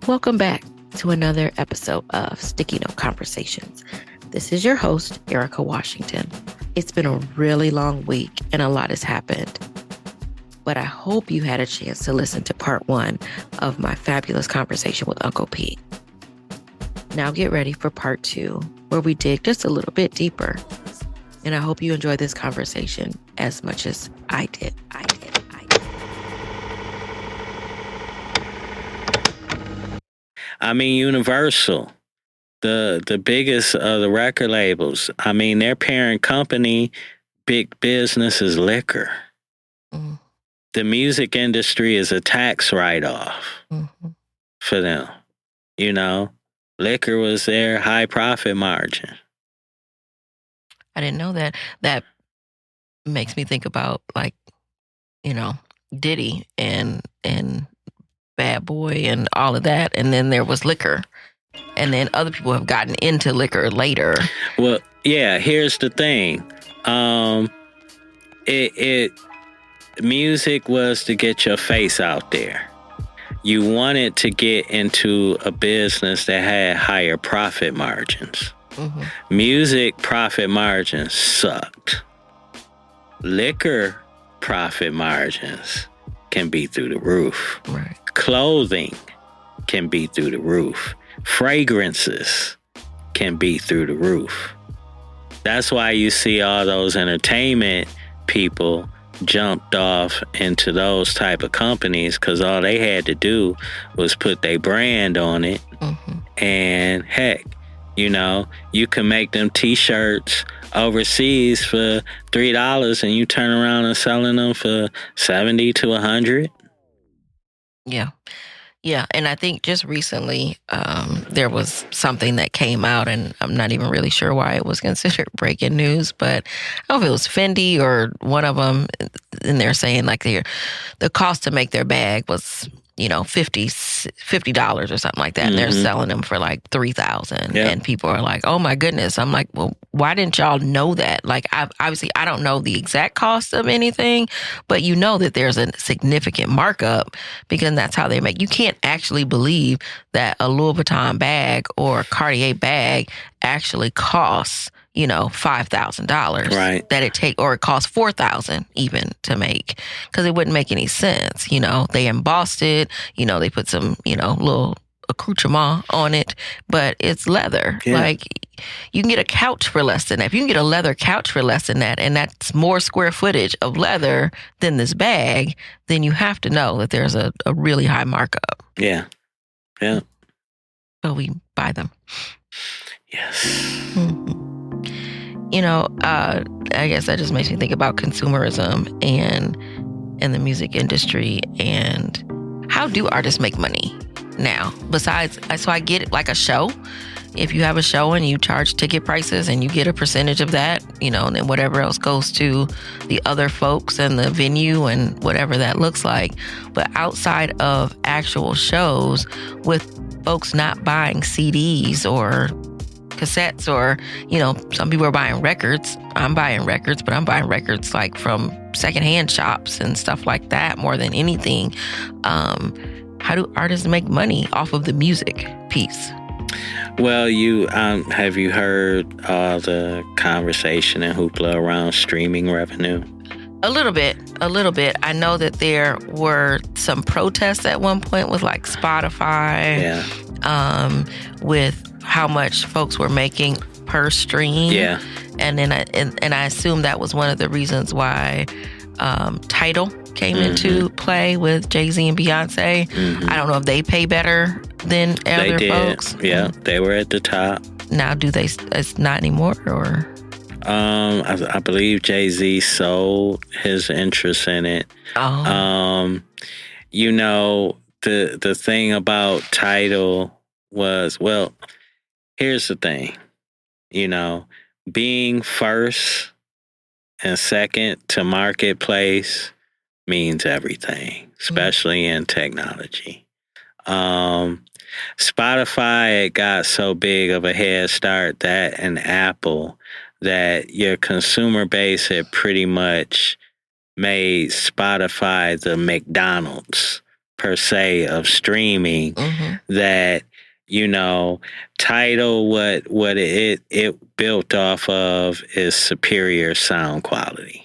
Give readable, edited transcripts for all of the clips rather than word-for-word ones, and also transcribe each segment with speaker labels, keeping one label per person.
Speaker 1: Welcome back to another episode of Sticky Note Conversations. This is your host, Erika Washington. It's been a really long week and a lot has happened, but I hope you had a chance to listen to part 1 of my fabulous conversation with Uncle P. Now get ready for part 2, where we dig just a little bit deeper. And I hope you enjoyed this conversation as much as I did.
Speaker 2: I mean, Universal, the biggest of the record labels. I mean, their parent company, big business, is liquor.
Speaker 1: Mm.
Speaker 2: The music industry is a tax write-off for them. You know, liquor was their high profit margin.
Speaker 1: I didn't know that. That makes me think about, like, you know, Diddy and Bad Boy and all of that. And then there was liquor. And then other people have gotten into liquor later.
Speaker 2: Well, yeah, here's the thing. Music was to get your face out there. You wanted to get into a business that had higher profit margins.
Speaker 1: Mm-hmm.
Speaker 2: Music profit margins sucked. Liquor profit margins can be through the roof.
Speaker 1: Right.
Speaker 2: Clothing can be through the roof. Fragrances can be through the roof. That's why you see all those entertainment people jumped off into those type of companies, because all they had to do was put their brand on it.
Speaker 1: Mm-hmm.
Speaker 2: And heck, you know, you can make them t-shirts overseas for $3 and you turn around and selling them for $70 to $100.
Speaker 1: Yeah. And I think just recently there was something that came out, and I'm not even really sure why it was considered breaking news, but I don't know if it was Fendi or one of them, and they're saying like the cost to make their bag was, you know, $50 or something like that. And they're selling them for like $3,000.
Speaker 2: Yeah.
Speaker 1: And people are like, oh my goodness. I'm like, well, why didn't y'all know that? Like, obviously, I don't know the exact cost of anything, but you know that there's a significant markup because that's how they make. You can't actually believe that a Louis Vuitton bag or a Cartier bag actually costs, you know, $5,000.
Speaker 2: Right.
Speaker 1: That it costs $4,000 even to make, because it wouldn't make any sense. You know, they embossed it, you know, they put some, you know, little accoutrement on it, but it's leather.
Speaker 2: Yeah.
Speaker 1: Like, you can get a couch for less than that. If you can get a leather couch for less than that, and that's more square footage of leather than this bag, then you have to know that there's a really high markup.
Speaker 2: Yeah. Yeah.
Speaker 1: So we buy them.
Speaker 2: Yes.
Speaker 1: Mm-hmm. You know, I guess that just makes me think about consumerism and the music industry, and how do artists make money now? Besides, so I get it, like a show. If you have a show and you charge ticket prices and you get a percentage of that, you know, and then whatever else goes to the other folks and the venue and whatever that looks like. But outside of actual shows, with folks not buying CDs or cassettes, or, you know, some people are buying records. I'm buying records, but I'm buying records like from secondhand shops and stuff like that more than anything. How do artists make money off of the music piece?
Speaker 2: Well, you have you heard the conversation and hoopla around streaming revenue?
Speaker 1: A little bit. I know that there were some protests at one point with like Spotify.
Speaker 2: Yeah.
Speaker 1: With how much folks were making per stream. Yeah. And then I assume that was one of the reasons why Tidal came into play with Jay-Z and Beyonce. Mm-hmm. I don't know if they pay better than other folks.
Speaker 2: Yeah, they were at the top.
Speaker 1: Now, do they? It's not anymore, or?
Speaker 2: I believe Jay-Z sold his interest in it.
Speaker 1: Oh.
Speaker 2: You know, the thing about Tidal was, well, here's the thing. You know, being first and second to marketplace means everything, especially in technology. Spotify got so big of a head start, that and Apple, that your consumer base had pretty much made Spotify the McDonald's per se of streaming, that, Tidal, what it built off of is superior sound quality.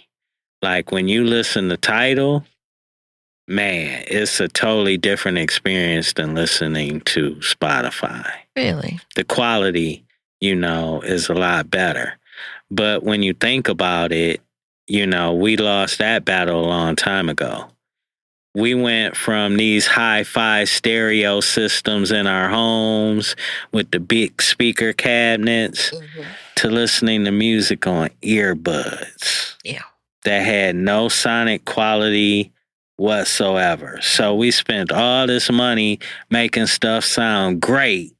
Speaker 2: Like when you listen to Tidal, man, it's a totally different experience than listening to Spotify.
Speaker 1: Really?
Speaker 2: The quality, is a lot better. But when you think about it, we lost that battle a long time ago. We went from these hi-fi stereo systems in our homes with the big speaker cabinets to listening to music on earbuds.
Speaker 1: Yeah.
Speaker 2: That had no sonic quality whatsoever. So we spent all this money making stuff sound great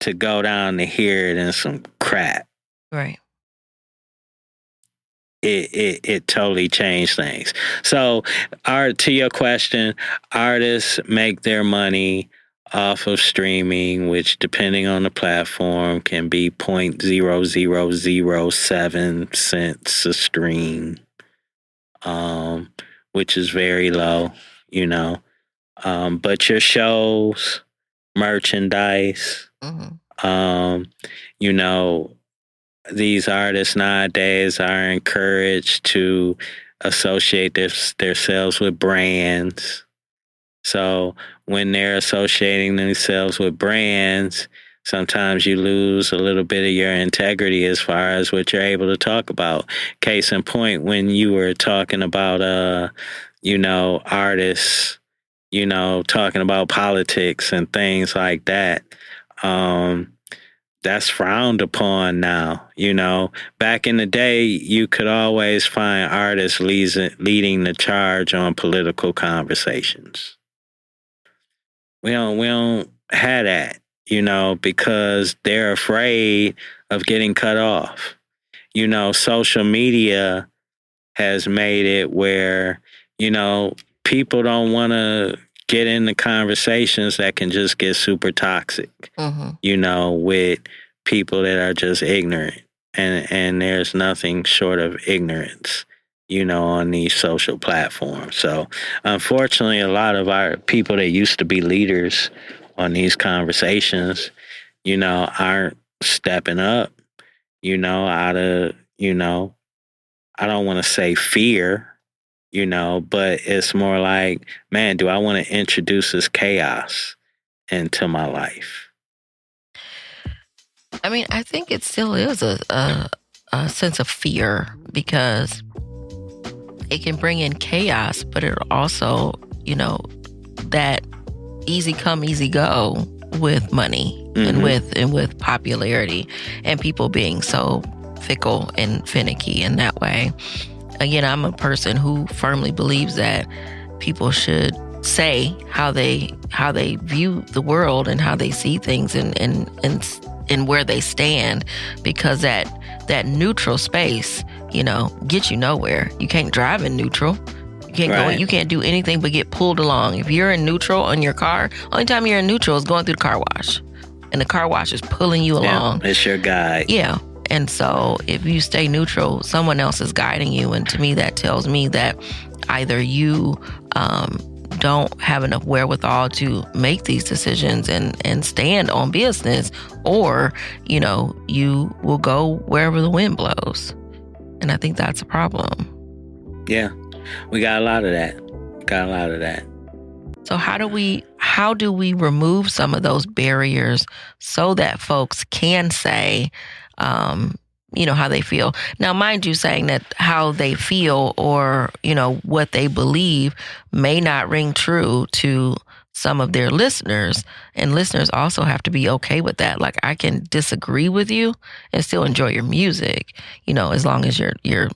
Speaker 2: to go down to hear it in some crap.
Speaker 1: Right.
Speaker 2: It totally changed things. So, to your question, artists make their money off of streaming, which depending on the platform can be 0.0007 cents a stream, which is very low, but your shows, merchandise, these artists nowadays are encouraged to associate themselves with brands. So when they're associating themselves with brands, sometimes you lose a little bit of your integrity as far as what you're able to talk about. Case in point, when you were talking about, artists, talking about politics and things like that, that's frowned upon now. Back in the day, you could always find artists leading the charge on political conversations. We don't have that, because they're afraid of getting cut off. Social media has made it where, people don't want to get into conversations that can just get super toxic, with people that are just ignorant. And there's nothing short of ignorance, on these social platforms. So unfortunately, a lot of our people that used to be leaders on these conversations, aren't stepping up, out of, I don't want to say fear, but it's more like, man, do I want to introduce this chaos into my life?
Speaker 1: I mean, I think it still is a sense of fear, because it can bring in chaos, but it also, that easy come, easy go with money and with popularity, and people being so fickle and finicky in that way. Again, I'm a person who firmly believes that people should say how they view the world and how they see things and where they stand, because that neutral space, gets you nowhere. You can't drive in neutral. You can't go. You can't do anything but get pulled along. If you're in neutral on your car, only time you're in neutral is going through the car wash, and the car wash is pulling you along.
Speaker 2: It's your guide.
Speaker 1: Yeah. And so if you stay neutral, someone else is guiding you. And to me, that tells me that either you don't have enough wherewithal to make these decisions and stand on business, or, you will go wherever the wind blows. And I think that's a problem.
Speaker 2: Yeah, we got a lot of that.
Speaker 1: So how do we remove some of those barriers so that folks can say, how they feel? Now, mind you, saying that how they feel or, what they believe may not ring true to some of their listeners, and listeners also have to be okay with that. Like, I can disagree with you and still enjoy your music, as long as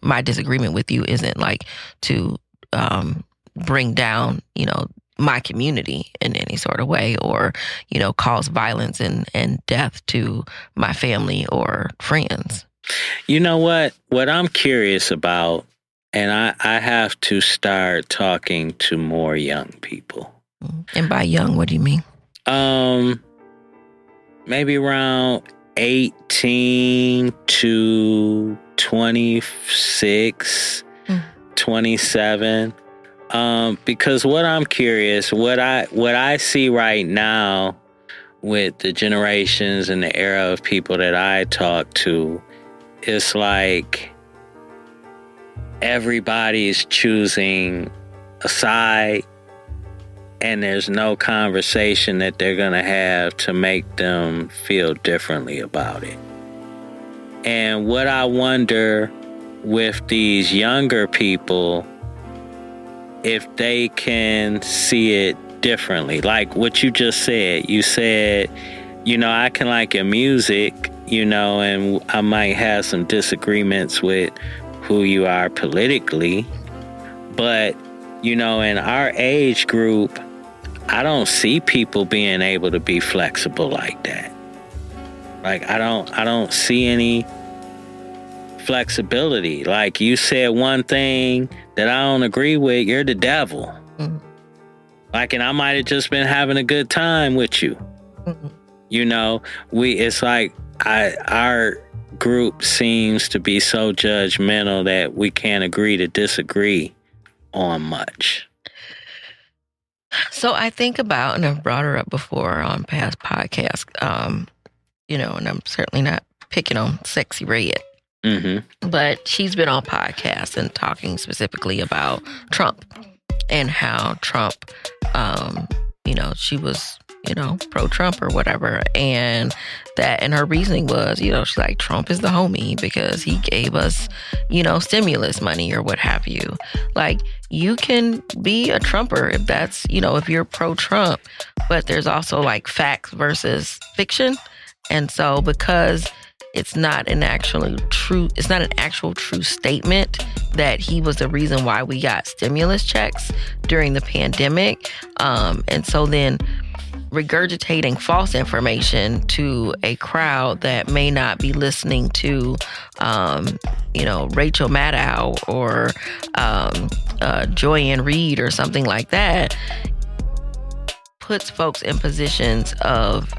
Speaker 1: my disagreement with you isn't like to bring down, my community in any sort of way, or, cause violence and death to my family or friends.
Speaker 2: You know what I'm curious about, and I have to start talking to more young people.
Speaker 1: And by young, what do you mean?
Speaker 2: Maybe around 18 to 26, 27. Because what I'm curious, what I see right now with the generations and the era of people that I talk to, it's like everybody's choosing a side, and there's no conversation that they're going to have to make them feel differently about it. And what I wonder with these younger people, if they can see it differently. Like what you just said. You said, I can like your music, and I might have some disagreements with who you are politically. But, in our age group, I don't see people being able to be flexible like that. Like, I don't see any flexibility. Like, you said one thing that I don't agree with, you're the devil. Mm-hmm. Like, and I might have just been having a good time with you. Mm-hmm. It's like our group seems to be so judgmental that we can't agree to disagree on much.
Speaker 1: So I think about, and I've brought her up before on past podcasts, and I'm certainly not picking on Sexy Red. Mm-hmm. But she's been on podcasts and talking specifically about Trump and how Trump, she was, pro-Trump or whatever. And her reasoning was, she's like, Trump is the homie because he gave us, stimulus money or what have you. Like, you can be a Trumper if that's, if you're pro-Trump, but there's also like facts versus fiction. And so because it's not an actual true statement that he was the reason why we got stimulus checks during the pandemic. And so then regurgitating false information to a crowd that may not be listening to, Rachel Maddow or Joy-Ann Reid or something like that, puts folks in positions of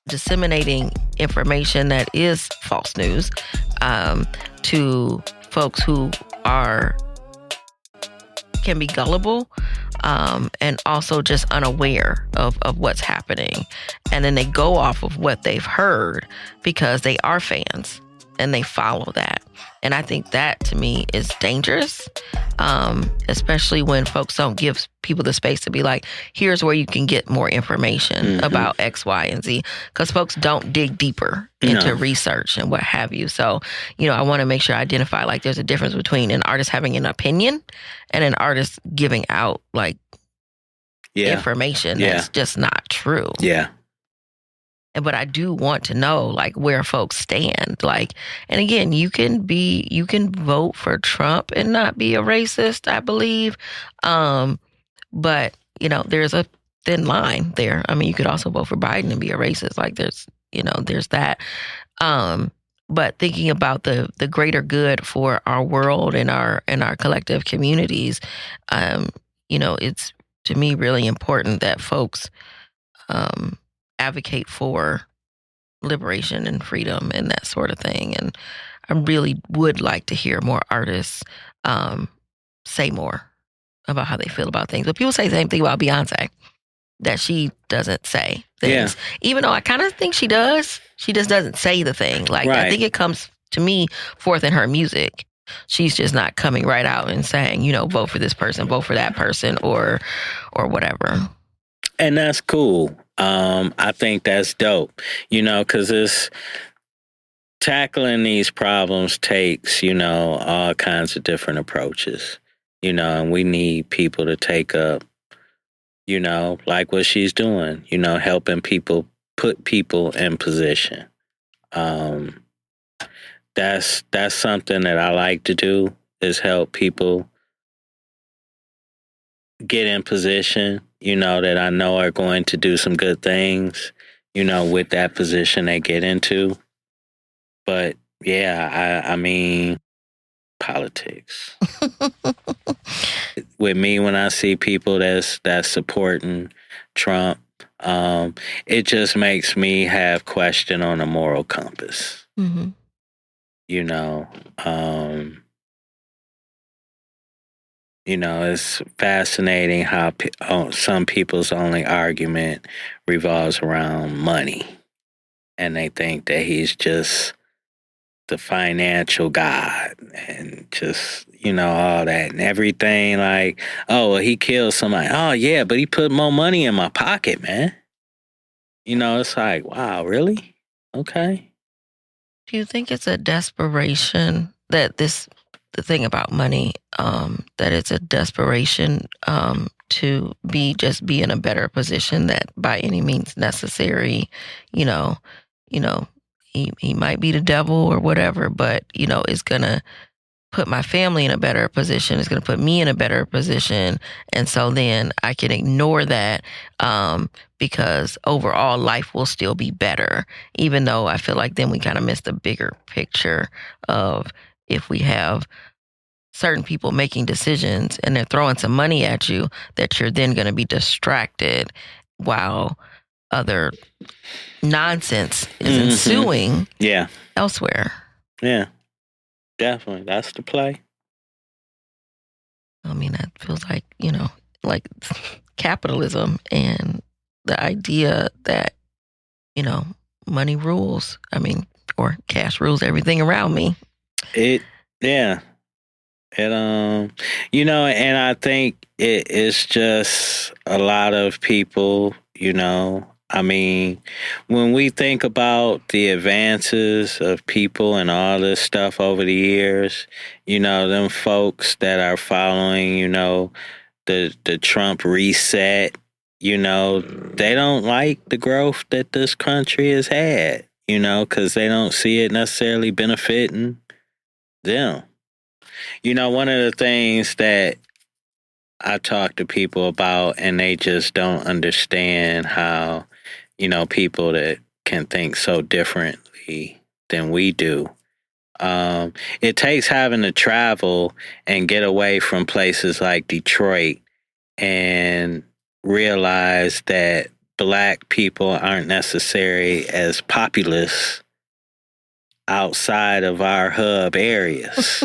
Speaker 1: disseminating information that is false news to folks who can be gullible and also just unaware of what's happening. And then they go off of what they've heard because they are fans and they follow that. And I think that to me is dangerous, especially when folks don't give people the space to be like, here's where you can get more information about X, Y, and Z. Because folks don't dig deeper into research and what have you. So, I want to make sure I identify, like, there's a difference between an artist having an opinion and an artist giving out, like, information that's just not true.
Speaker 2: Yeah.
Speaker 1: But I do want to know, like, where folks stand. Like, and again, you can vote for Trump and not be a racist, I believe. But, there's a thin line there. I mean, you could also vote for Biden and be a racist. Like, there's that. But thinking about the greater good for our world and our collective communities, it's, to me, really important that folks advocate for liberation and freedom and that sort of thing. And I really would like to hear more artists say more about how they feel about things. But people say the same thing about Beyonce, that she doesn't say things. Yeah. Even though I kind of think she does. She just doesn't say the thing. Like, right. I think it comes, to me, forth in her music. She's just not coming right out and saying, vote for this person, vote for that person, or whatever.
Speaker 2: And that's cool. I think that's dope, because it's tackling these problems takes, all kinds of different approaches, and we need people to take up, like what she's doing, helping people, put people in position. That's something that I like to do, is help people get in position, that I know are going to do some good things, with that position they get into. But yeah, I mean, politics. With me, when I see people that's supporting Trump, it just makes me have question on a moral compass. Mm-hmm. It's fascinating how some people's only argument revolves around money. And they think that he's just the financial god and just, all that and everything. Like, oh, well, he killed somebody. Oh, yeah, but he put more money in my pocket, man. It's like, wow, really? Okay.
Speaker 1: Do you think it's a desperation that the thing about money, that it's a desperation to be in a better position, that by any means necessary, you know, he might be the devil or whatever, but is gonna put my family in a better position, is gonna put me in a better position, and so then I can ignore that because overall life will still be better, even though I feel like then we kind of miss the bigger picture of if we have certain people making decisions and they're throwing some money at you, that you're then going to be distracted while other nonsense is ensuing elsewhere.
Speaker 2: Yeah, definitely. That's the play.
Speaker 1: I mean, that feels like, like capitalism and the idea that, money rules. I mean, or cash rules everything around me.
Speaker 2: Yeah. And, and I think it's just a lot of people, I mean, when we think about the advances of people and all this stuff over the years, them folks that are following, the Trump reset, they don't like the growth that this country has had, because they don't see it necessarily benefiting them. One of the things that I talk to people about, and they just don't understand how, people that can think so differently than we do. It takes having to travel and get away from places like Detroit and realize that Black people aren't necessarily as populous outside of our hub areas.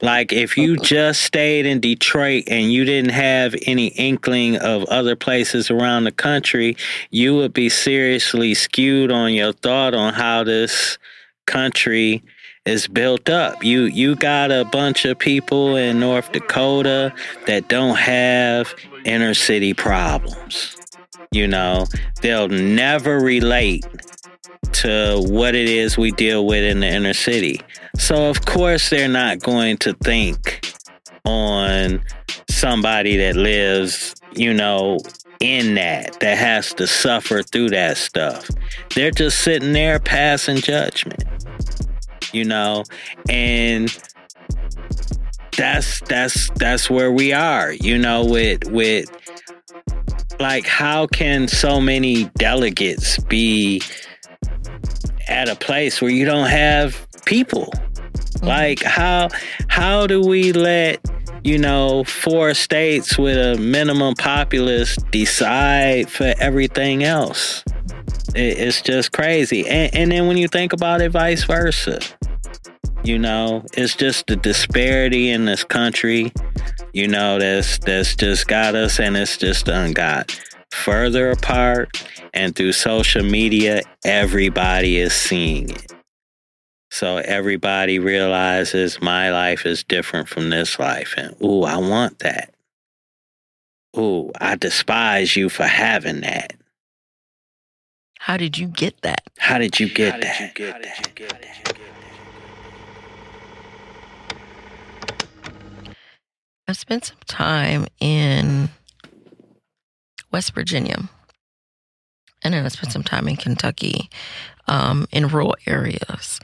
Speaker 2: Like if you just stayed in Detroit and you didn't have any inkling of other places around the country, you would be seriously skewed on your thought on how this country is built up. You got a bunch of people in North Dakota that don't have inner city problems. They'll never relate to what it is we deal with in the inner city. So of course they're not going to think on somebody that lives, in that has to suffer through that stuff. They're just sitting there passing judgment, and that's where we are, with like, how can so many delegates be at a place where you don't have people? Like, how do we let, 4 states with a minimum populace decide for everything else? It's just crazy. And then when you think about it, vice versa, it's just the disparity in this country, that's just got us, and it's just got further apart. And through social media, everybody is seeing it. So everybody realizes my life is different from this life. And, ooh, I want that. Ooh, I despise you for having that.
Speaker 1: How did you get that?
Speaker 2: How did you get that?
Speaker 1: I've spent some time in West Virginia. And then I spent some time in Kentucky, in rural areas.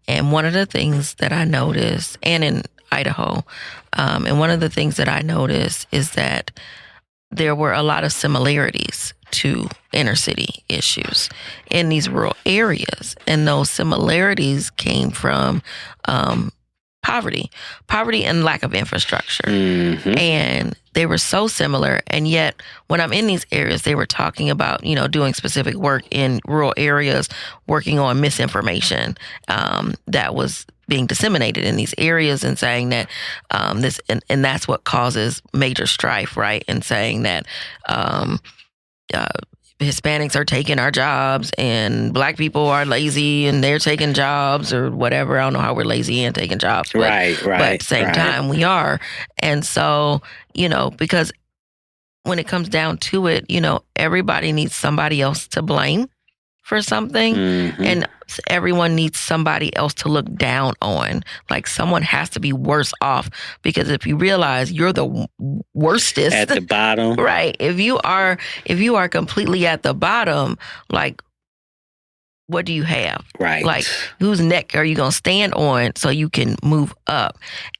Speaker 1: And one of the things that I noticed, and in Idaho, and one of the things that I noticed is that there were a lot of similarities to inner city issues in these rural areas. And those similarities came from poverty and lack of infrastructure. Mm-hmm. And they were so similar. And yet when I'm in these areas, they were talking about, doing specific work in rural areas, working on misinformation that was being disseminated in these areas, and saying that and that's what causes major strife, right? And saying that Hispanics are taking our jobs and Black people are lazy and they're taking jobs or whatever. I don't know how we're lazy and taking jobs, but, but at the same time we are. And so, because when it comes down to it, everybody needs somebody else to blame for something, and everyone needs somebody else to look down on. Like, someone has to be worse off, because if you realize you're the worstest
Speaker 2: at the bottom,
Speaker 1: right? If you are completely at the bottom, like, what do you have?
Speaker 2: Right.
Speaker 1: Like, whose neck are you going to stand on so you can move up?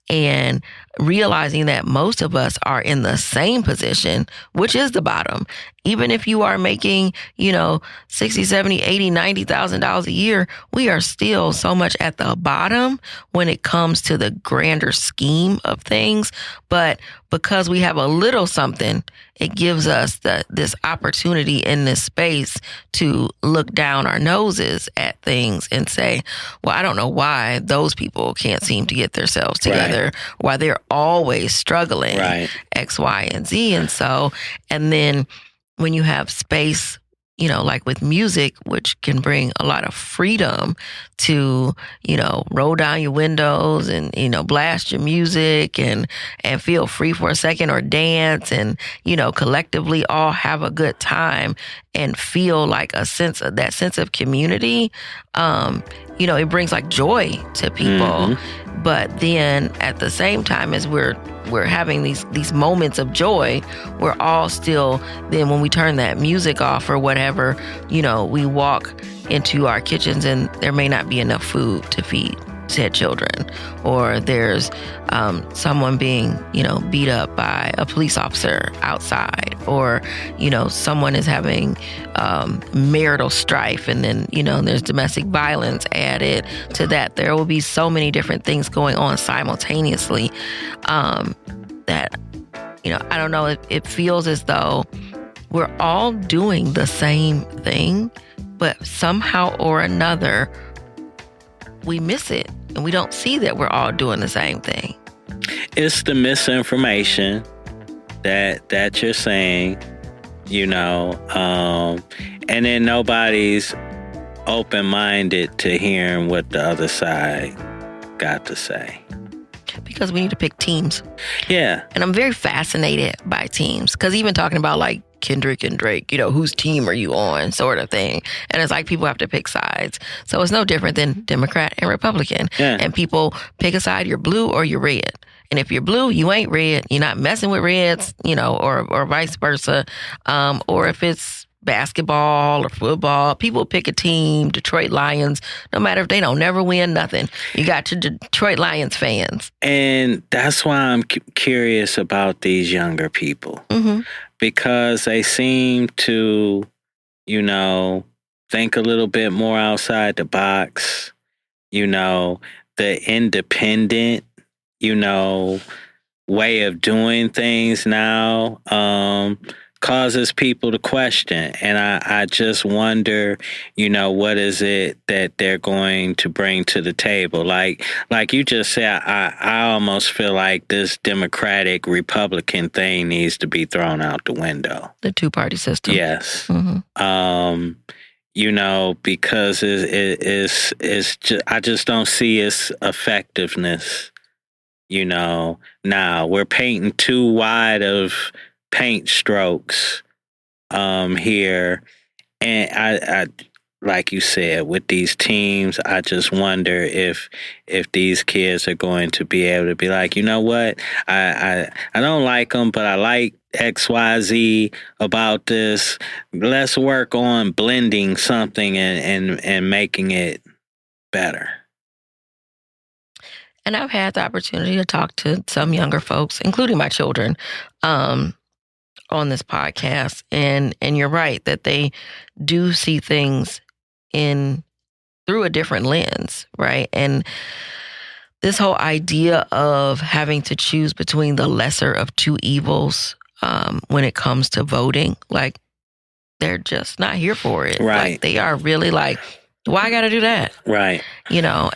Speaker 1: And realizing that most of us are in the same position, which is the bottom. Even if you are making, $60, $70, $80, $90,000 a year, we are still so much at the bottom when it comes to the grander scheme of things. But because we have a little something, it gives us this opportunity in this space to look down our noses at things and say, well, I don't know why those people can't seem to get themselves together, why they're always struggling, X, Y, and Z. And then when you have space, like with music, which can bring a lot of freedom to, roll down your windows and, blast your music and feel free for a second, or dance and, collectively all have a good time and feel like a sense of community. It brings like joy to people. But then at the same time as we're having these moments of joy, we're all still, then when we turn that music off or whatever, we walk into our kitchens and there may not be enough food to feed said children, or there's someone being, beat up by a police officer outside, or, someone is having marital strife, and then, there's domestic violence added to that. There will be so many different things going on simultaneously that, I don't know, it feels as though we're all doing the same thing, but somehow or another, we miss it. And we don't see that we're all doing the same thing.
Speaker 2: It's the misinformation that you're saying, and then nobody's open-minded to hearing what the other side got to say.
Speaker 1: Because we need to pick teams.
Speaker 2: Yeah.
Speaker 1: And I'm very fascinated by teams, because even talking about like Kendrick and Drake, whose team are you on, sort of thing. And it's like people have to pick sides. So it's no different than Democrat and Republican.
Speaker 2: Yeah.
Speaker 1: And people pick a side, you're blue or you're red. And if you're blue, you ain't red. You're not messing with reds, or vice versa. Or if it's basketball or football, people pick a team, Detroit Lions, no matter if they don't never win, nothing. You got your Detroit Lions fans.
Speaker 2: And that's why I'm curious about these younger people. Because they seem to, think a little bit more outside the box. The independent, way of doing things now causes people to question. And I just wonder, what is it that they're going to bring to the table? Like you just said, I almost feel like this Democratic Republican thing needs to be thrown out the window.
Speaker 1: The two-party system.
Speaker 2: Yes. Because it's just, I just don't see its effectiveness. Now we're painting too wide of paint strokes here, and I like you said, with these teams, I just wonder if these kids are going to be able to be like, you know what, I don't like them, but I like XYZ about this. Let's work on blending something and making it better.
Speaker 1: And I've had the opportunity to talk to some younger folks, including my children, on this podcast, and you're right that they do see things through a different lens, right? And this whole idea of having to choose between the lesser of two evils when it comes to voting, like, they're just not here for it.
Speaker 2: Right.
Speaker 1: Like, they are really like, why I got to do that?
Speaker 2: Right.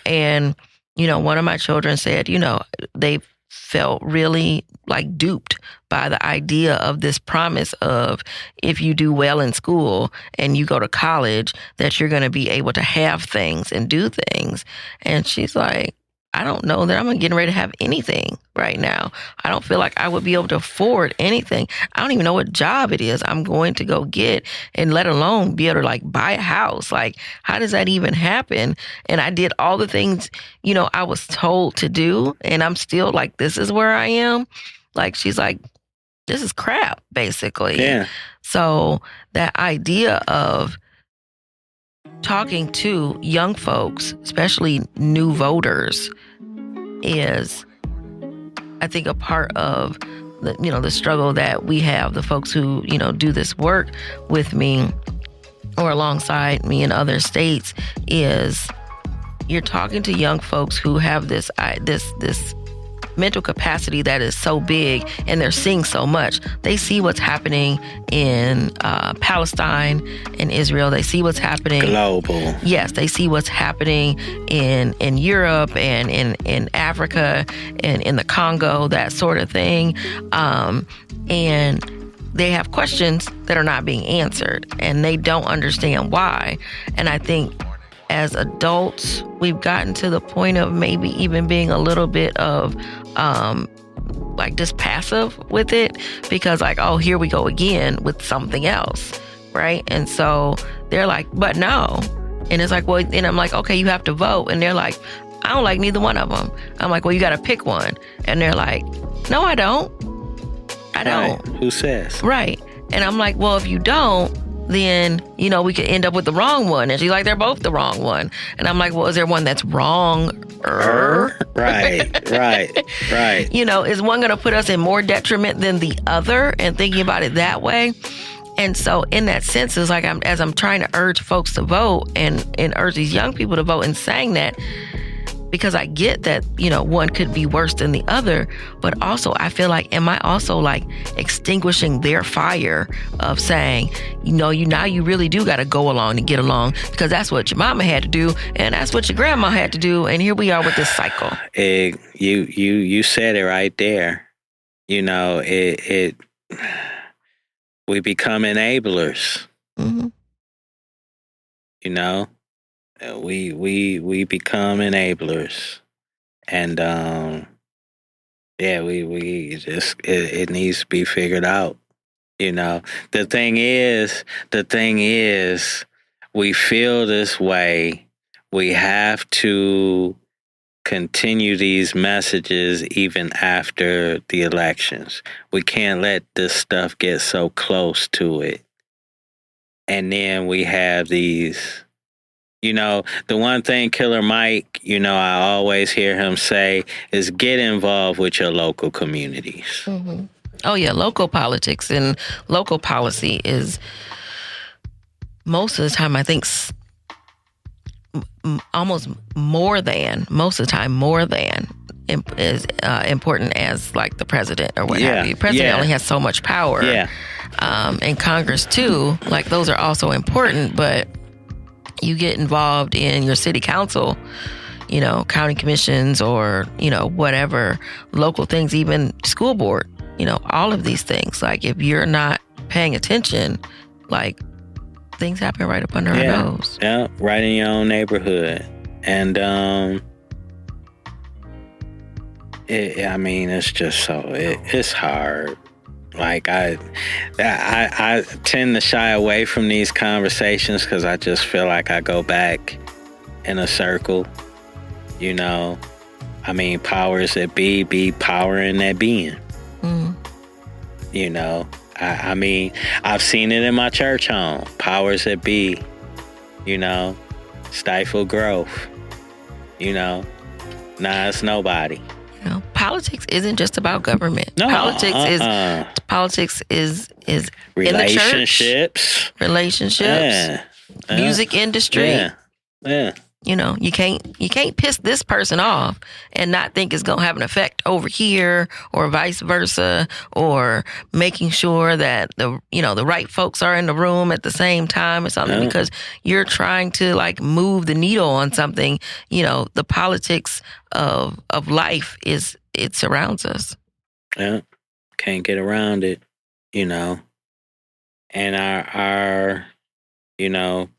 Speaker 1: And One of my children said, they felt really like duped by the idea of this promise of if you do well in school and you go to college, that you're going to be able to have things and do things. And she's like, I don't know that I'm getting ready to have anything right now. I don't feel like I would be able to afford anything. I don't even know what job it is I'm going to go get, and let alone be able to like buy a house. Like, how does that even happen? And I did all the things, I was told to do, and I'm still like, this is where I am. Like, she's like, this is crap, basically.
Speaker 2: Yeah.
Speaker 1: So that idea of talking to young folks, especially new voters, is, I think, a part of the struggle that we have. The folks who do this work with me or alongside me in other states, is you're talking to young folks who have this mental capacity that is so big, and they're seeing so much. They see what's happening in Palestine and Israel. They see what's happening
Speaker 2: global. Yes,
Speaker 1: they see what's happening in Europe and in Africa and in the Congo, that sort of thing. And they have questions that are not being answered, and they don't understand why. And I think as adults, we've gotten to the point of maybe even being a little bit of like just passive with it, because like, oh, here we go again with something else, right? And so they're like, but no. And it's like, well, and I'm like, okay, you have to vote. And they're like, I don't like neither one of them. I'm like, well, you got to pick one. And they're like, no, I don't. I don't.
Speaker 2: Right. Who says?
Speaker 1: Right. And I'm like, well, if you don't, then, we could end up with the wrong one. And she's like, they're both the wrong one. And I'm like, well, is there one that's wrong?
Speaker 2: Right.
Speaker 1: Is one going to put us in more detriment than the other? And thinking about it that way. And so in that sense, it's like as I'm trying to urge folks to vote and urge these young people to vote, and saying that, because I get that, one could be worse than the other, but also I feel like, am I also like extinguishing their fire of saying, now you really do got to go along and get along, because that's what your mama had to do, and that's what your grandma had to do, and here we are with this cycle.
Speaker 2: You said it right there. We become enablers.
Speaker 1: Mm-hmm.
Speaker 2: We become enablers, and we just it needs to be figured out. The thing is, we feel this way. We have to continue these messages even after the elections. We can't let this stuff get so close to it, and then we have these. The one thing Killer Mike, I always hear him say is get involved with your local communities.
Speaker 1: Mm-hmm. Oh, yeah. Local politics and local policy is most of the time, I think, almost more than is important as like the president or what have you. President only has so much power.
Speaker 2: Yeah.
Speaker 1: And Congress too. Like, those are also important, but you get involved in your city council, county commissions, or, whatever, local things, even school board, all of these things. Like, if you're not paying attention, like, things happen right up under our nose.
Speaker 2: Yeah, right in your own neighborhood. And, it's just it's hard. Like, I tend to shy away from these conversations because I just feel like I go back in a circle. Powers that be powering that being.
Speaker 1: Mm.
Speaker 2: I've seen it in my church home. Powers that be, stifle growth. Nah, it's nobody.
Speaker 1: Politics isn't just about government.
Speaker 2: No,
Speaker 1: politics is
Speaker 2: relationships,
Speaker 1: in the church, relationships, music industry.
Speaker 2: Yeah.
Speaker 1: You can't piss this person off and not think it's going to have an effect over here, or vice versa, or making sure that the right folks are in the room at the same time or something, because you're trying to like move the needle on something. The politics of life it surrounds us.
Speaker 2: Yeah, can't get around it, and our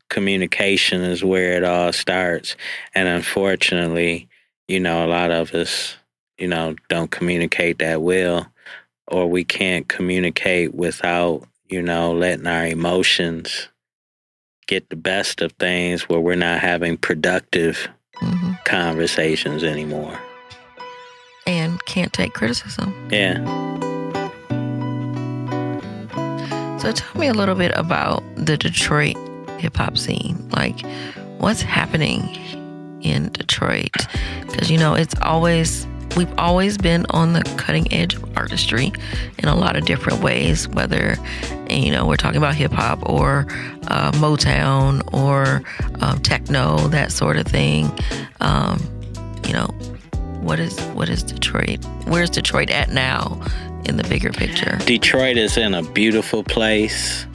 Speaker 2: communication is where it all starts. And unfortunately, a lot of us, don't communicate that well, or we can't communicate without, letting our emotions get the best of things, where we're not having productive conversations anymore.
Speaker 1: And can't take criticism.
Speaker 2: Yeah.
Speaker 1: So tell me a little bit about the Detroit hip-hop scene. Like, what's happening in Detroit? Because we've always been on the cutting edge of artistry in a lot of different ways, whether we're talking about hip-hop or Motown or techno, that sort of thing. What is Detroit? Where's Detroit at now in the bigger picture?
Speaker 2: Detroit is in a beautiful place,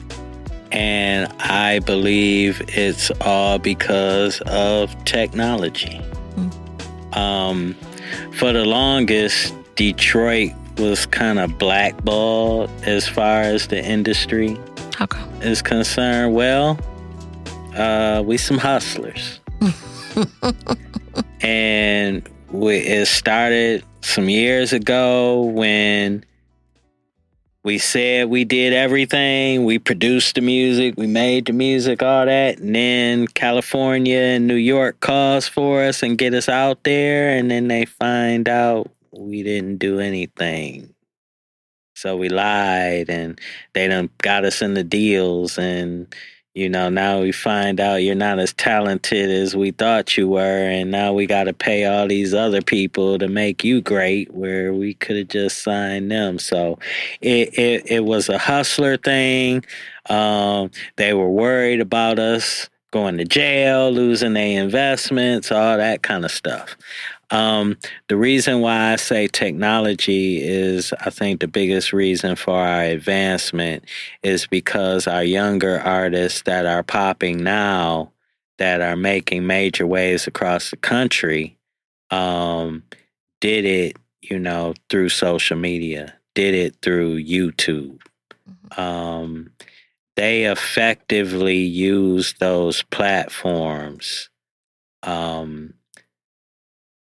Speaker 2: and I believe it's all because of technology. For the longest, Detroit was kind of blackballed as far as the industry is concerned. Well, we some hustlers. And it started some years ago when we said we did everything. We produced the music, we made the music, all that. And then California and New York calls for us and get us out there. And then they find out we didn't do anything. So we lied, and they done got us in the deals. And, now we find out you're not as talented as we thought you were. And now we got to pay all these other people to make you great, where we could have just signed them. So it was a hustler thing. They were worried about us going to jail, losing their investments, all that kind of stuff. The reason why I say technology is, I think the biggest reason for our advancement is because our younger artists that are popping now, that are making major waves across the country, did it, through social media, did it through YouTube. They effectively use those platforms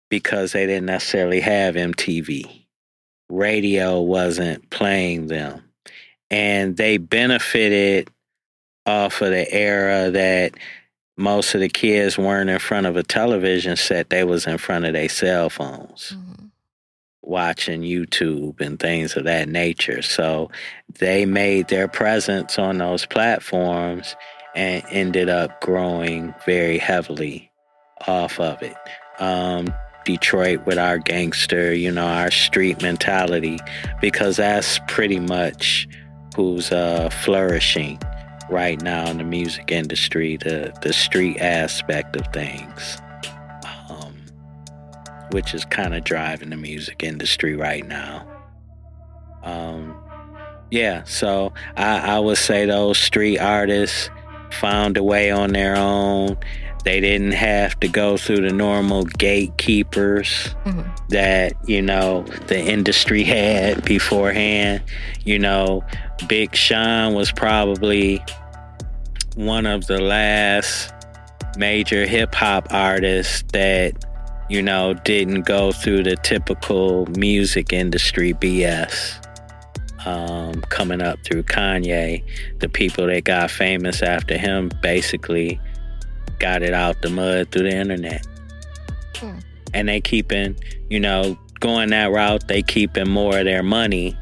Speaker 2: because they didn't necessarily have MTV. Radio wasn't playing them. And they benefited off of the era that most of the kids weren't in front of a television set. They was in front of their cell phones, watching YouTube and things of that nature. So they made their presence on those platforms and ended up growing very heavily off of it. Detroit with our gangster, our street mentality, because that's pretty much who's flourishing right now in the music industry, the street aspect of things, which is kind of driving the music industry right now. So I would say those street artists found a way on their own. They didn't have to go through the normal gatekeepers that, the industry had beforehand. Big Sean was probably one of the last major hip hop artists that, didn't go through the typical music industry BS. Coming up through Kanye, the people that got famous after him basically got it out the mud through the internet. And they keeping, going that route, they keeping more of their money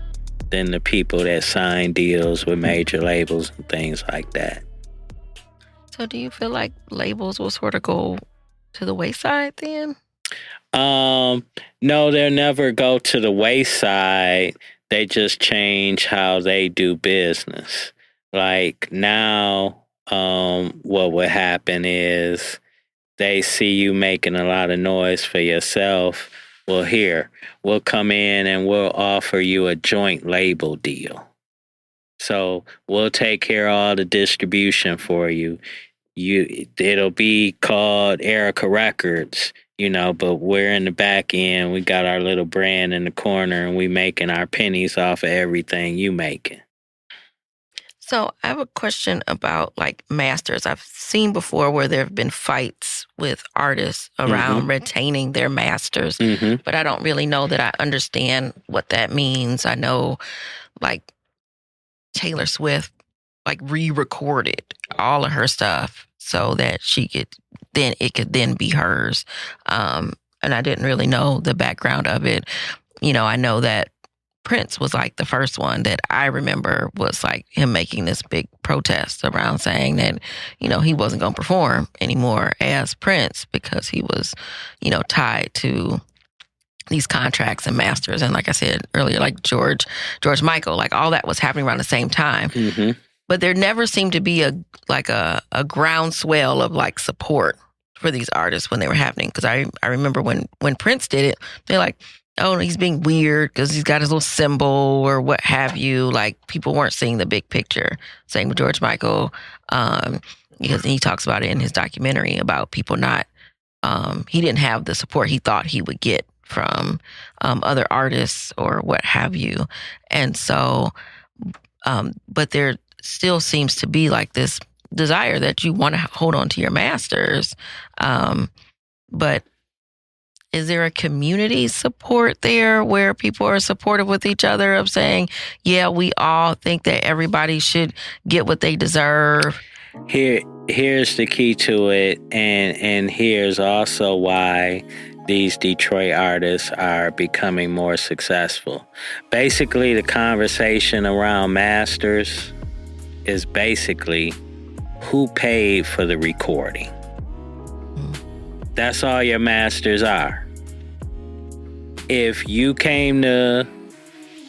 Speaker 2: than the people that sign deals with major labels and things like that.
Speaker 1: So do you feel like labels will sort of go to the wayside then?
Speaker 2: No, they'll never go to the wayside. They just change how they do business. Like now, what would happen is they see you making a lot of noise for yourself, well, here, we'll come in and we'll offer you a joint label deal. So we'll take care of all the distribution for you. It'll be called Erika Records, but we're in the back end. We got our little brand in the corner, and we making our pennies off of everything you making.
Speaker 1: So I have a question about like masters. I've seen before where there have been fights with artists around retaining their masters, but I don't really know that I understand what that means. I know like Taylor Swift like re-recorded all of her stuff so that it could then be hers. And I didn't really know the background of it. I know that Prince was like the first one that I remember was like him making this big protest around saying that, he wasn't going to perform anymore as Prince because he was, tied to these contracts and masters. And like I said earlier, like George Michael, like all that was happening around the same time. But there never seemed to be a groundswell of like support for these artists when they were happening. Because I remember when Prince did it, they're like, oh, he's being weird because he's got his little symbol or what have you. Like people weren't seeing the big picture. Same with George Michael, because he talks about it in his documentary about people not. He didn't have the support he thought he would get from other artists or what have you, and so, but there still seems to be like this desire that you want to hold on to your masters, but. Is there a community support there where people are supportive with each other of saying, yeah, we all think that everybody should get what they deserve?
Speaker 2: Here's the key to it, and here's also why these Detroit artists are becoming more successful. Basically, the conversation around masters is basically who paid for the recording. That's all your masters are. If you came to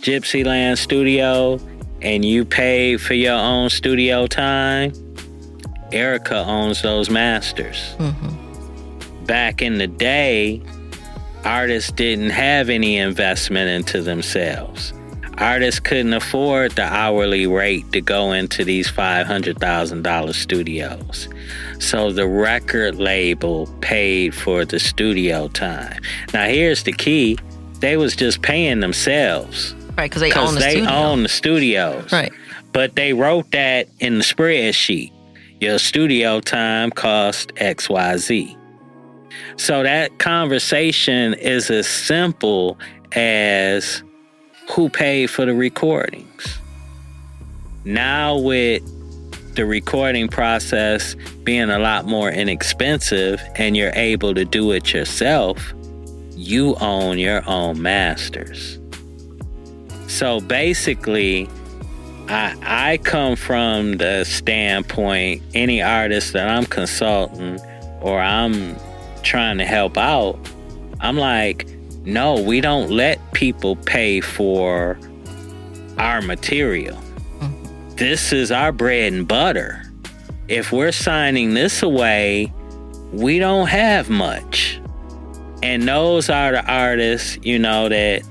Speaker 2: Gypsyland Studio and you paid for your own studio time, Erika owns those masters. Back in the day, artists didn't have any investment into themselves. Artists couldn't afford the hourly rate to go into these $500,000 studios. So the record label paid for the studio time. Now here's the key. They was just paying themselves.
Speaker 1: Right, because they own
Speaker 2: the studios.
Speaker 1: Right.
Speaker 2: But they wrote that in the spreadsheet. Your studio time cost XYZ. So that conversation is as simple as who paid for the recordings. Now with the recording process being a lot more inexpensive and you're able to do it yourself, you own your own masters. So basically, I come from the standpoint, any artist that I'm consulting or I'm trying to help out, I'm like, no, we don't let people pay for our material. This is our bread and butter. If we're signing this away, we don't have much. And those are the artists, that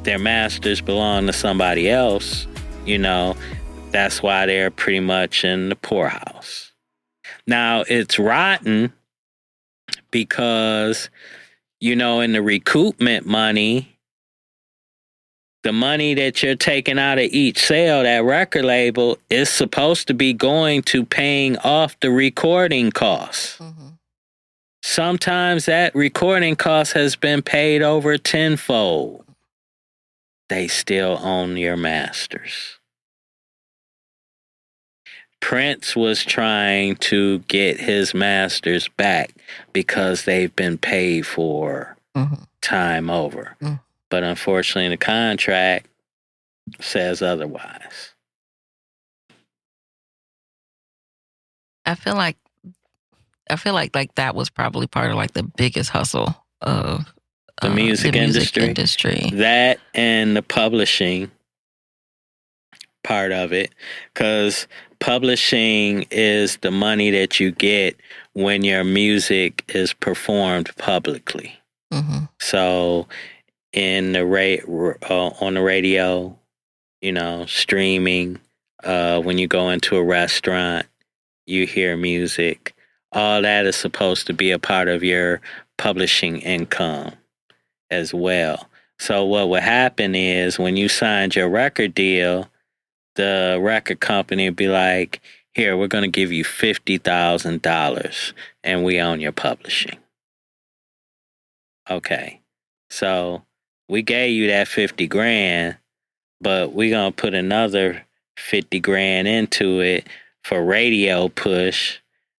Speaker 2: their masters belong to somebody else. That's why they're pretty much in the poorhouse. Now, it's rotten because, in the recoupment money, the money that you're taking out of each sale, that record label, is supposed to be going to paying off the recording costs. Sometimes that recording cost has been paid over tenfold. They still own your masters. Prince was trying to get his masters back because they've been paid for time over. But unfortunately, the contract says otherwise.
Speaker 1: I feel like that was probably part of like the biggest hustle of
Speaker 2: the music industry. That and the publishing part of it, because Publishing is the money that you get when your music is performed publicly.
Speaker 1: Mm-hmm.
Speaker 2: So in the on the radio, streaming, when you go into a restaurant, you hear music. All that is supposed to be a part of your publishing income as well. So what would happen is when you signed your record deal, the record company would be like, here, we're going to give you $50,000 and we own your publishing. Okay. So we gave you that 50 grand, but we're going to put another 50 grand into it for radio push.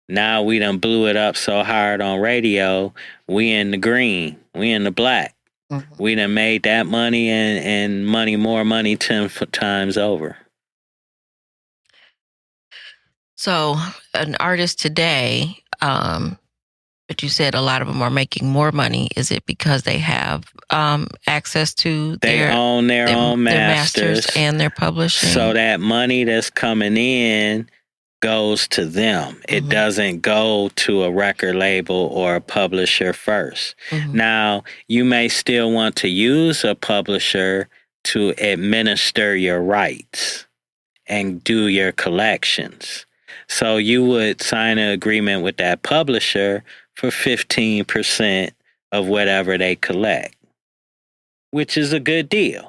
Speaker 2: Now we done blew it up so hard on radio, we in the green, we in the black. Mm-hmm. We done made that money and more money 10 times over.
Speaker 1: So an artist today, but you said a lot of them are making more money. Is it because they have access to
Speaker 2: their own masters
Speaker 1: and their publishing?
Speaker 2: So that money that's coming in goes to them. Mm-hmm. It doesn't go to a record label or a publisher first. Mm-hmm. Now, you may still want to use a publisher to administer your rights and do your collections. So you would sign an agreement with that publisher for 15% of whatever they collect, which is a good deal.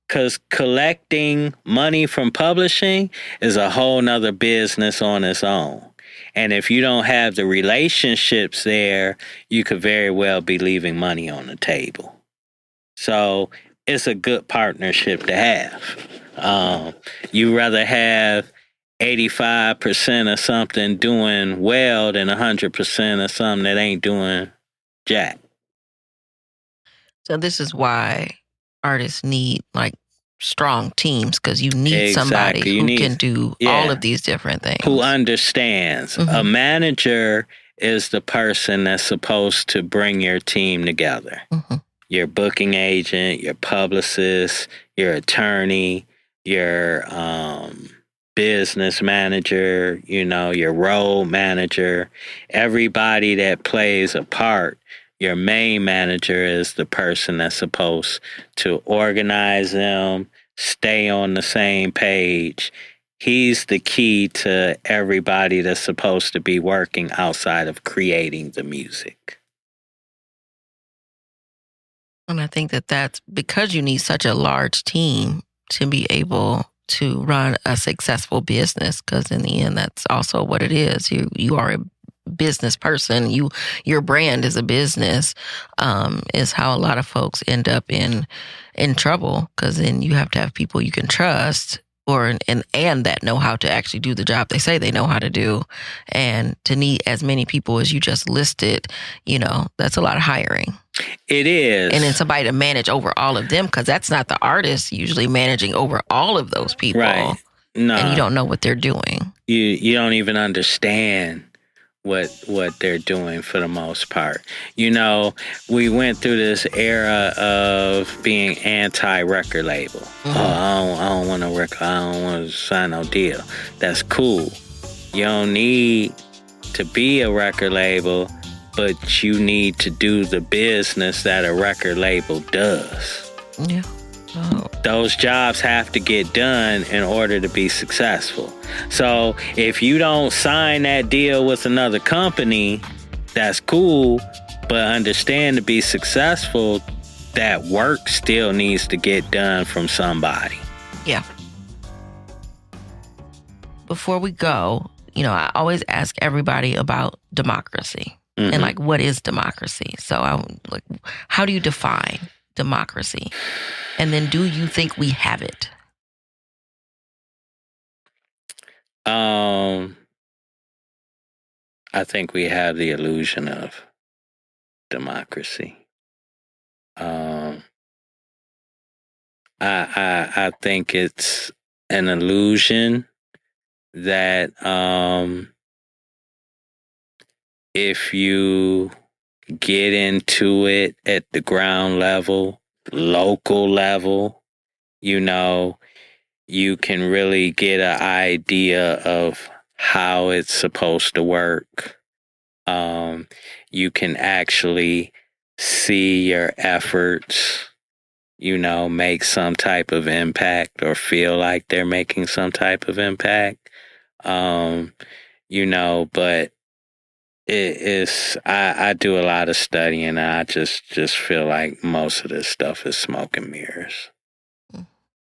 Speaker 2: Because collecting money from publishing is a whole nother business on its own. And if you don't have the relationships there, you could very well be leaving money on the table. So it's a good partnership to have. You rather have 85% of something doing well than 100% of something that ain't doing jack.
Speaker 1: So this is why artists need like strong teams, because you need somebody who can do all of these different things.
Speaker 2: Who understands. Mm-hmm. A manager is the person that's supposed to bring your team together. Mm-hmm. Your booking agent, your publicist, your attorney, your business manager, your road manager, everybody that plays a part. Your main manager is the person that's supposed to organize them, stay on the same page. He's the key to everybody that's supposed to be working outside of creating the music.
Speaker 1: And I think that's because you need such a large team to be able to run a successful business, because in the end, that's also what it is. You are a business person. Your brand is a business, is how a lot of folks end up in trouble, because then you have to have people you can trust and that know how to actually do the job they say they know how to do. And to need as many people as you just listed, that's a lot of hiring.
Speaker 2: It is.
Speaker 1: And then somebody to manage over all of them, because that's not the artist usually managing over all of those people.
Speaker 2: Right. No.
Speaker 1: And you don't know what they're doing.
Speaker 2: You don't even understand what they're doing for the most part. We went through this era of being anti-record label. Mm-hmm. Oh, I don't want no record. I don't want to sign no deal. That's cool. You don't need to be a record label, but you need to do the business that a record label does.
Speaker 1: Yeah. Oh.
Speaker 2: Those jobs have to get done in order to be successful. So if you don't sign that deal with another company, that's cool, but understand, to be successful, that work still needs to get done from somebody.
Speaker 1: Yeah. Before we go, I always ask everybody about democracy. Mm-hmm. And what is democracy? So how do you define democracy? And then do you think we have it?
Speaker 2: I think we have the illusion of democracy. I think it's an illusion that if you get into it at the ground level, local level, you can really get an idea of how it's supposed to work. You can actually see your efforts, make some type of impact or feel like they're making some type of impact. But it is, I do a lot of studying, and I just feel like most of this stuff is smoke and mirrors.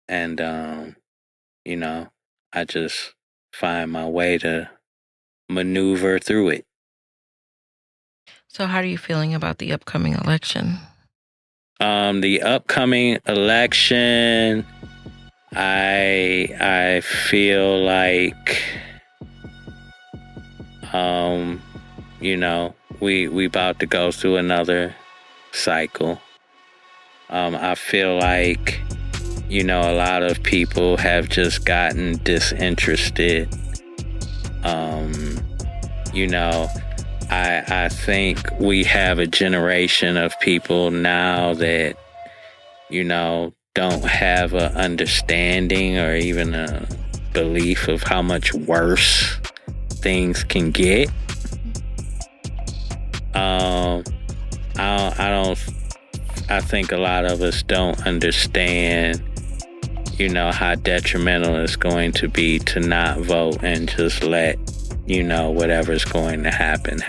Speaker 2: And, I just find my way to maneuver through it.
Speaker 1: So how are you feeling about the upcoming election?
Speaker 2: The upcoming election, I feel like, we about to go through another cycle. I feel like, a lot of people have just gotten disinterested. I think we have a generation of people now that, don't have an understanding or even a belief of how much worse things can get. I think a lot of us don't understand, how detrimental it's going to be to not vote and just let, whatever's going to happen.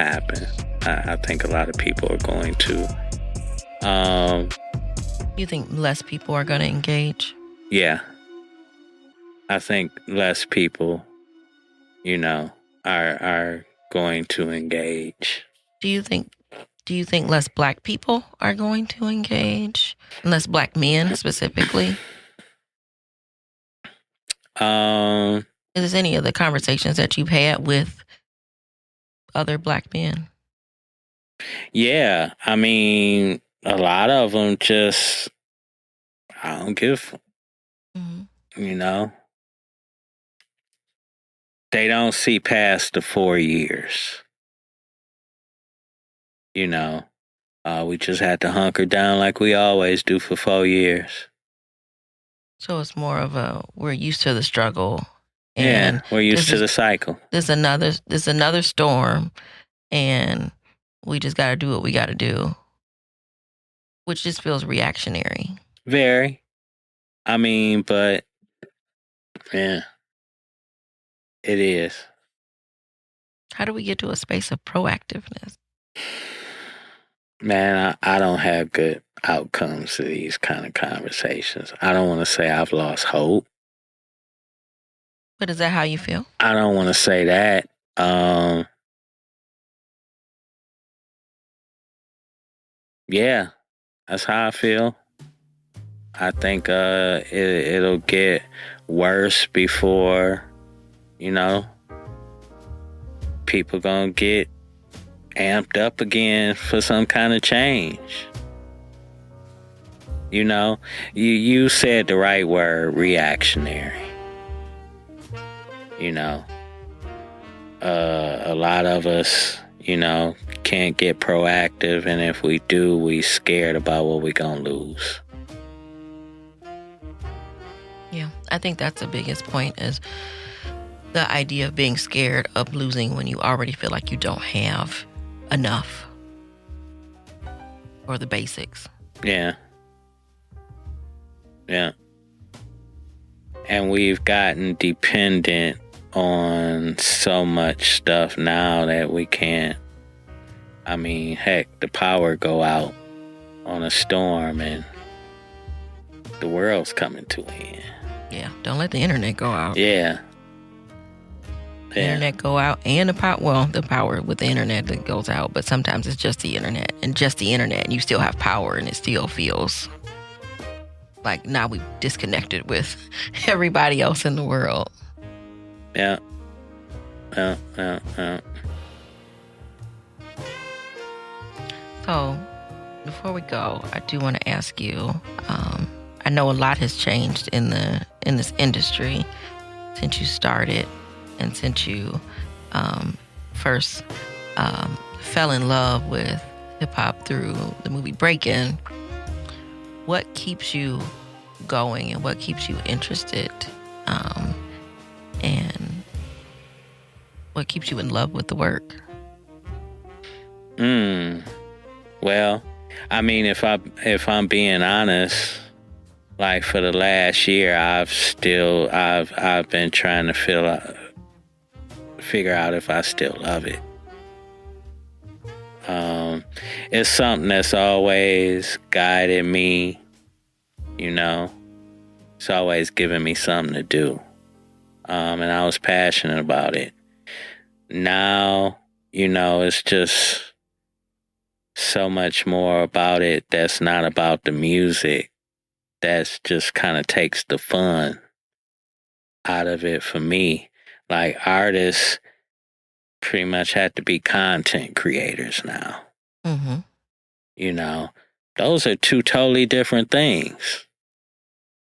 Speaker 2: I think a lot of people are going to.
Speaker 1: You think less people are going to engage?
Speaker 2: Yeah. I think less people, are going to engage.
Speaker 1: Do you think less Black people are going to engage? Less Black men specifically? Is there any of the conversations that you've had with other Black men?
Speaker 2: Yeah, I mean, a lot of them just, I don't give, they don't see past the 4 years. We just had to hunker down like we always do for 4 years.
Speaker 1: So it's more of we're used to the struggle.
Speaker 2: And we're used to the cycle.
Speaker 1: There's another storm, and we just got to do what we got to do, which just feels reactionary.
Speaker 2: Very. I mean, but yeah, it is.
Speaker 1: How do we get to a space of proactiveness?
Speaker 2: Man, I don't have good outcomes to these kind of conversations. I don't want to say I've lost hope.
Speaker 1: But is that how you feel?
Speaker 2: I don't want to say that. Yeah, that's how I feel. I think it'll get worse before, people gonna get amped up again for some kind of change. You said the right word, reactionary. A lot of us, can't get proactive, and if we do, we scared about what we gonna lose.
Speaker 1: Yeah, I think that's the biggest point, is the idea of being scared of losing when you already feel like you don't have enough, or the basics.
Speaker 2: Yeah. And we've gotten dependent on so much stuff now that we can't. I mean, heck, the power go out on a storm and the world's coming to an end.
Speaker 1: Yeah, don't let the internet go out.
Speaker 2: Yeah.
Speaker 1: The internet go out, and the power with the internet that goes out, but sometimes it's just the internet, and you still have power, and it still feels like now we've disconnected with everybody else in the world.
Speaker 2: Yeah.
Speaker 1: So, before we go, I do want to ask you, I know a lot has changed in this industry since you started, and since you first fell in love with hip-hop through the movie Breakin'. What keeps you going, and what keeps you interested and what keeps you in love with the work?
Speaker 2: Well, I mean, if I'm being honest, like for the last year, I've been trying to figure out if I still love it. It's something that's always guided me, you know. It's always given me something to do. And I was passionate about it. Now, you know, it's just so much more about it that's not about the music. That's just kind of takes the fun out of it for me. Like, artists pretty much have to be content creators now.
Speaker 1: Mm-hmm.
Speaker 2: You know, those are two totally different things.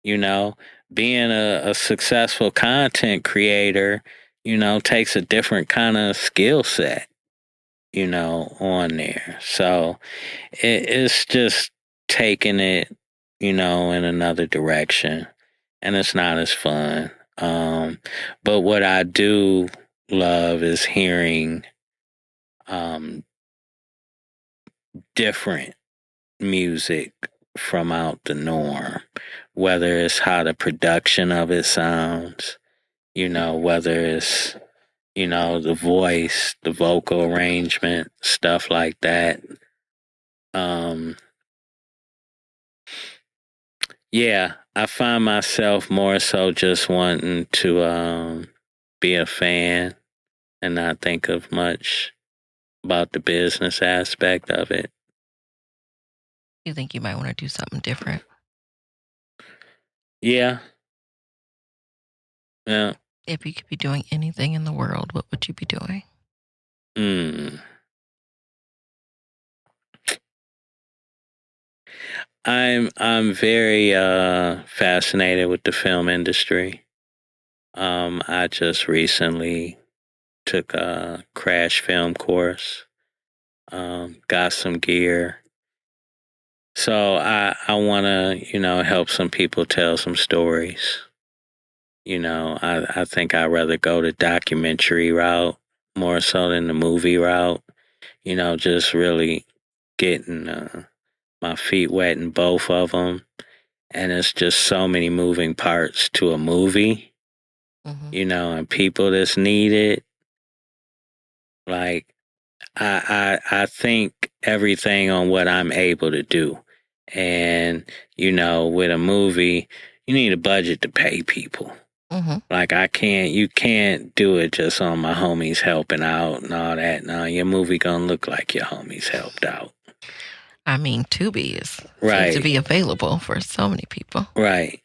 Speaker 2: You know, being a successful content creator, you know, takes a different kind of skill set, you know, on there. So it's just taking it, you know, in another direction, and it's not as fun. But what I do love is hearing different music from out the norm, whether it's how the production of it sounds, you know, whether it's, you know, the voice, the vocal arrangement, stuff like that. Yeah, I find myself more so just wanting to be a fan and not think of much about the business aspect of it.
Speaker 1: You think you might want to do something different?
Speaker 2: Yeah. Yeah.
Speaker 1: If you could be doing anything in the world, what would you be doing?
Speaker 2: I'm very fascinated with the film industry. I just recently took a crash film course, got some gear. So I want to, you know, help some people tell some stories. You know, I think I'd rather go the documentary route more so than the movie route. You know, just really getting my feet wet in both of them. And it's just so many moving parts to a movie, you know, and people that's needed. Like, I think everything on what I'm able to do. And, you know, with a movie, you need a budget to pay people. Like, you can't do it just on my homies helping out and all that. No, your movie gonna look like your homies helped out.
Speaker 1: I mean, Tubi
Speaker 2: right.
Speaker 1: seems to be available for so many people.
Speaker 2: Right.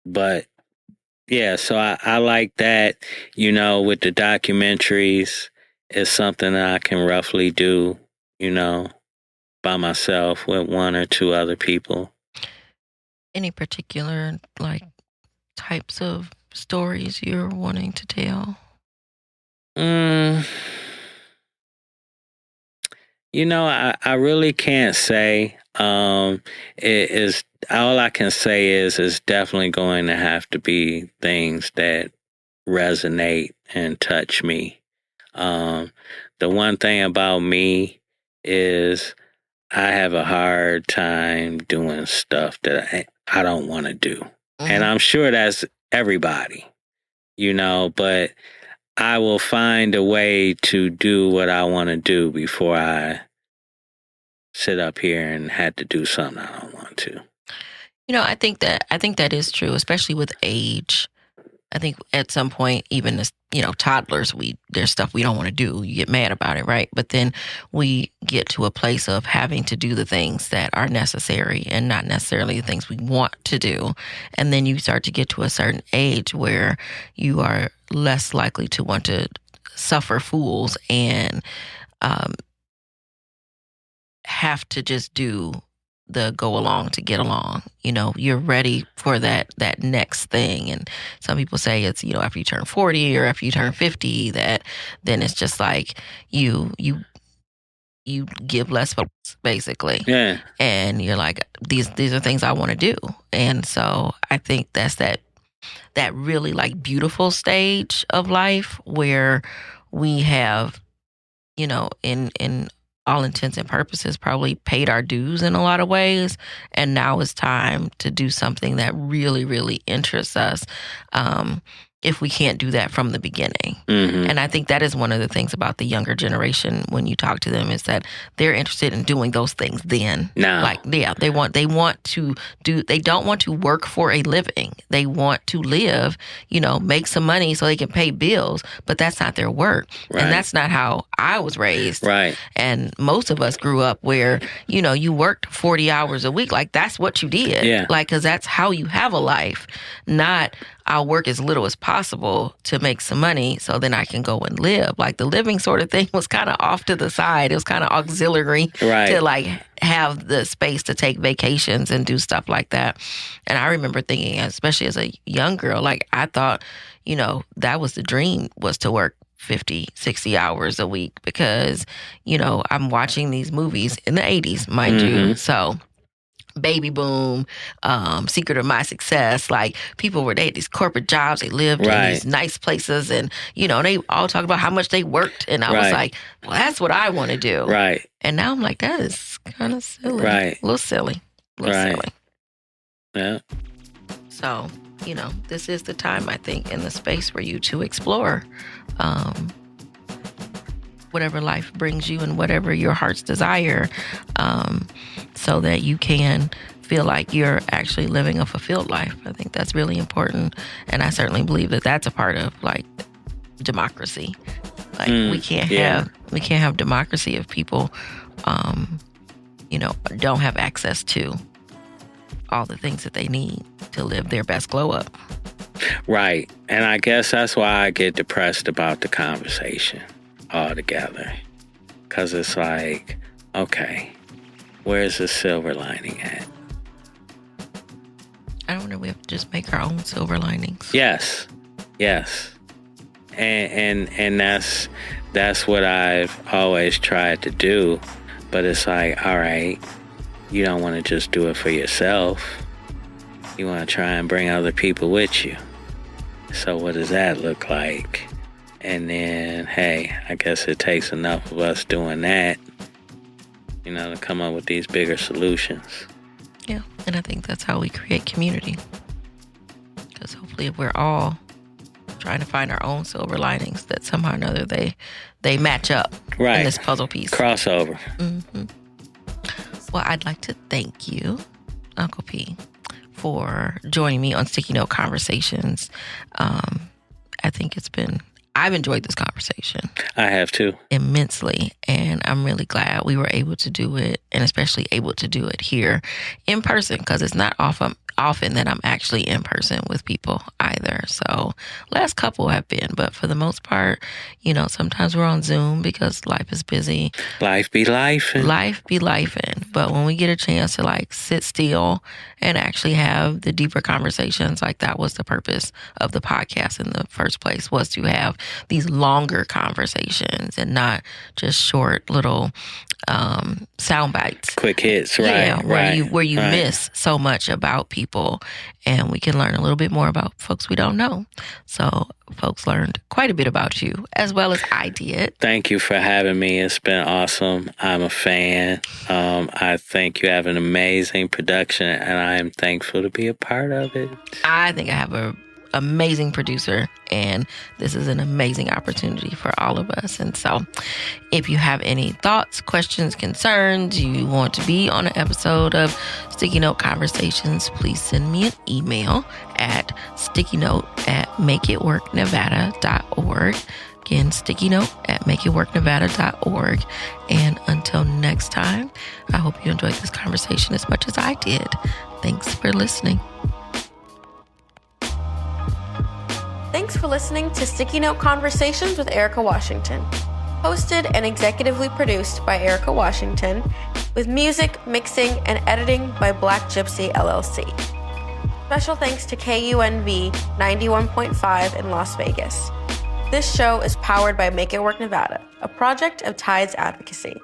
Speaker 2: But yeah, so I like that, you know, with the documentaries, it's something that I can roughly do, you know, by myself with one or two other people.
Speaker 1: Any particular, like, types of stories you're wanting to tell?
Speaker 2: You know, I really can't say. It is all I can say is it's definitely going to have to be things that resonate and touch me. The one thing about me is I have a hard time doing stuff that I don't want to do. And I'm sure that's everybody, you know, but I will find a way to do what I want to do before I sit up here and had to do something I don't want to.
Speaker 1: You know, I think that is true, especially with age. I think at some point, even as, you know, toddlers, there's stuff we don't want to do. You get mad about it, right? But then we get to a place of having to do the things that are necessary and not necessarily the things we want to do. And then you start to get to a certain age where you are less likely to want to suffer fools and have to just do the go along to get along. You know, you're ready for that next thing. And some people say it's, you know, after you turn 40 or after you turn 50, that then it's just like you you give less focus, basically.
Speaker 2: Yeah.
Speaker 1: And you're like, these are things I want to do. And so I think that's that really like beautiful stage of life where we have, you know, in all intents and purposes, probably paid our dues in a lot of ways. And now it's time to do something that really, really interests us. If we can't do that from the beginning.
Speaker 2: Mm-hmm.
Speaker 1: And I think that is one of the things about the younger generation when you talk to them is that they're interested in doing those things then.
Speaker 2: No.
Speaker 1: Like, yeah, they don't want to work for a living. They want to live, you know, make some money so they can pay bills, but that's not their work.
Speaker 2: Right.
Speaker 1: And that's not how I was raised.
Speaker 2: Right.
Speaker 1: And most of us grew up where, you know, you worked 40 hours a week. Like, that's what you did.
Speaker 2: Yeah.
Speaker 1: Like, because that's how you have a life, not I'll work as little as possible to make some money so then I can go and live. Like, the living sort of thing was kind of off to the side. It was kind of auxiliary to like have the space to take vacations and do stuff like that. And I remember thinking, especially as a young girl, like I thought, you know, that was the dream, was to work 50, 60 hours a week because, you know, I'm watching these movies in the 80s, mind you. So Baby Boom, Secret of My Success, like people they had these corporate jobs, they lived in these nice places, and you know, they all talk about how much they worked, and I was like, well, that's what I want to do.
Speaker 2: Right.
Speaker 1: And now I'm like, that is kind of silly.
Speaker 2: Right.
Speaker 1: A little silly. Silly.
Speaker 2: Yeah.
Speaker 1: So, you know, this is the time, I think, in the space for you to explore whatever life brings you and whatever your heart's desire, so that you can feel like you're actually living a fulfilled life. I think that's really important. And I certainly believe that that's a part of like democracy. Like we can't have democracy if people, you know, don't have access to all the things that they need to live their best glow up.
Speaker 2: Right. And I guess that's why I get depressed about the conversation altogether. Because it's like, okay, where's the silver lining at?
Speaker 1: I wonder if we have to just make our own silver linings.
Speaker 2: Yes. And that's what I've always tried to do. But it's like, all right, you don't want to just do it for yourself. You want to try and bring other people with you. So what does that look like? And then, hey, I guess it takes enough of us doing that, you know, to come up with these bigger solutions.
Speaker 1: Yeah, and I think that's how we create community. Because hopefully if we're all trying to find our own silver linings, that somehow or another they match up in this puzzle piece. Crossover. Well, I'd like to thank you, Uncle P, for joining me on Sticky Note Conversations. I think I've enjoyed this conversation. I have too. Immensely. And I'm really glad we were able to do it, and especially able to do it here in person, because it's not often that I'm actually in person with people either. So last couple have been, but for the most part, you know, sometimes we're on Zoom because life is busy. Life be lifing. Life be lifing. But when we get a chance to like sit still and actually have the deeper conversations, like that was the purpose of the podcast in the first place, was to have these longer conversations and not just short little sound bites, quick hits, right? Yeah, where you miss so much about people, and we can learn a little bit more about folks we don't know. So folks learned quite a bit about you, as well as I did. Thank you for having me. It's been awesome. I'm a fan. I think you have an amazing production, and I am thankful to be a part of it. I think I have a amazing producer, and this is an amazing opportunity for all of us. And so if you have any thoughts, questions, concerns, you want to be on an episode of Sticky Note Conversations, please send me an email at stickynote@makeitworknevada.org. Again, stickynote@makeitworknevada.org. And until next time, I hope you enjoyed this conversation as much as I did. Thanks for listening.
Speaker 3: Thanks for listening to Sticky Note Conversations with Erika Washington. Hosted and executively produced by Erika Washington, with music, mixing, and editing by Black Gypsy LLC. Special thanks to KUNV 91.5 in Las Vegas. This show is powered by Make It Work Nevada, a project of Tides Advocacy.